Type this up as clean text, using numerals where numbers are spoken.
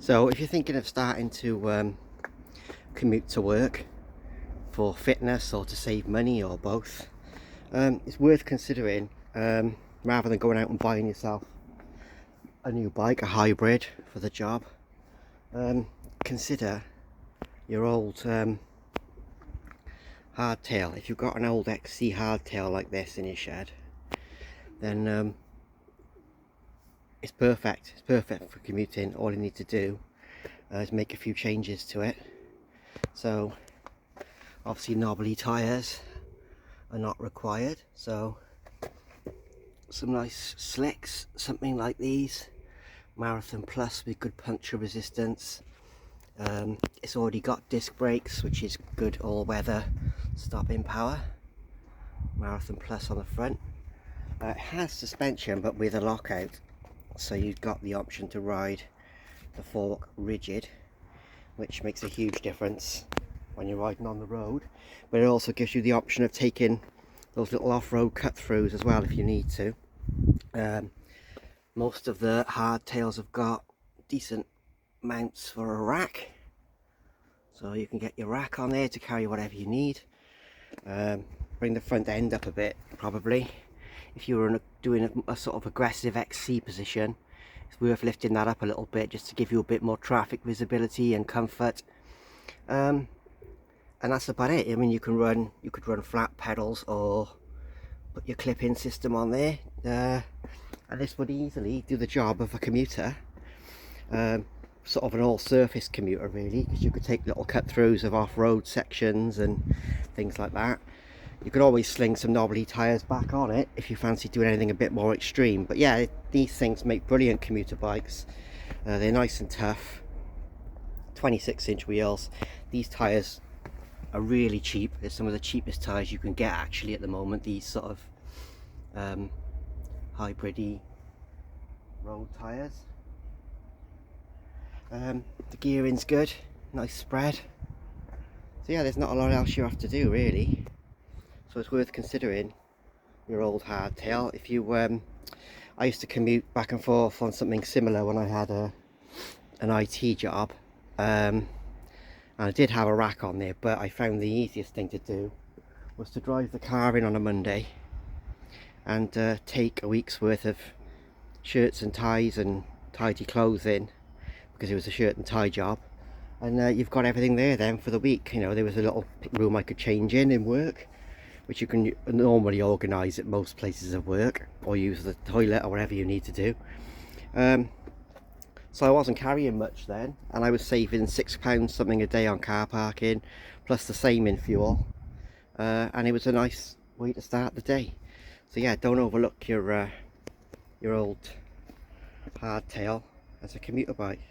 So if you're thinking of starting to commute to work for fitness or to save money or both, it's worth considering, rather than going out and buying yourself a new bike, a hybrid for the job. Consider your old hardtail. If you've got an old XC hardtail like this in your shed, then it's perfect. It's perfect for commuting. All you need to do is make a few changes to it. So obviously knobbly tyres are not required, so some nice slicks, something like these, Marathon Plus with good puncture resistance. It's already got disc brakes, which is good all-weather stopping power. Marathon Plus on the front. It has suspension but with a lockout, so you've got the option to ride the fork rigid, which makes a huge difference when you're riding on the road. But it also gives you the option of taking those little off-road cut-throughs as well if you need to. Most of the hardtails have got decent mounts for a rack, so you can get your rack on there to carry whatever you need. Bring the front end up a bit probably. If you were doing a sort of aggressive XC position, it's worth lifting that up a little bit just to give you a bit more traffic visibility and comfort. And that's about it. I mean, you could run flat pedals or put your clip-in system on there, and this would easily do the job of a commuter, sort of an all-surface commuter really, because you could take little cut-throughs of off-road sections and things like that. You could always sling some knobbly tyres back on it if you fancy doing anything a bit more extreme. But yeah, these things make brilliant commuter bikes. They're nice and tough. 26-inch wheels. These tyres are really cheap. They're some of the cheapest tyres you can get actually at the moment. These sort of hybrid-y road tyres. The gearing's good. Nice spread. So yeah, there's not a lot else you have to do really. So it's worth considering your old hardtail. If you, I used to commute back and forth on something similar when I had an IT job, and I did have a rack on there, but I found the easiest thing to do was to drive the car in on a Monday and take a week's worth of shirts and ties and tidy clothes in, because it was a shirt and tie job, and you've got everything there then for the week. You know, there was a little room I could change in work, which you can normally organise at most places of work, or use the toilet or whatever you need to do. So I wasn't carrying much then, and I was saving £6 something a day on car parking, plus the same in fuel, and it was a nice way to start the day. So yeah, don't overlook your old hardtail as a commuter bike.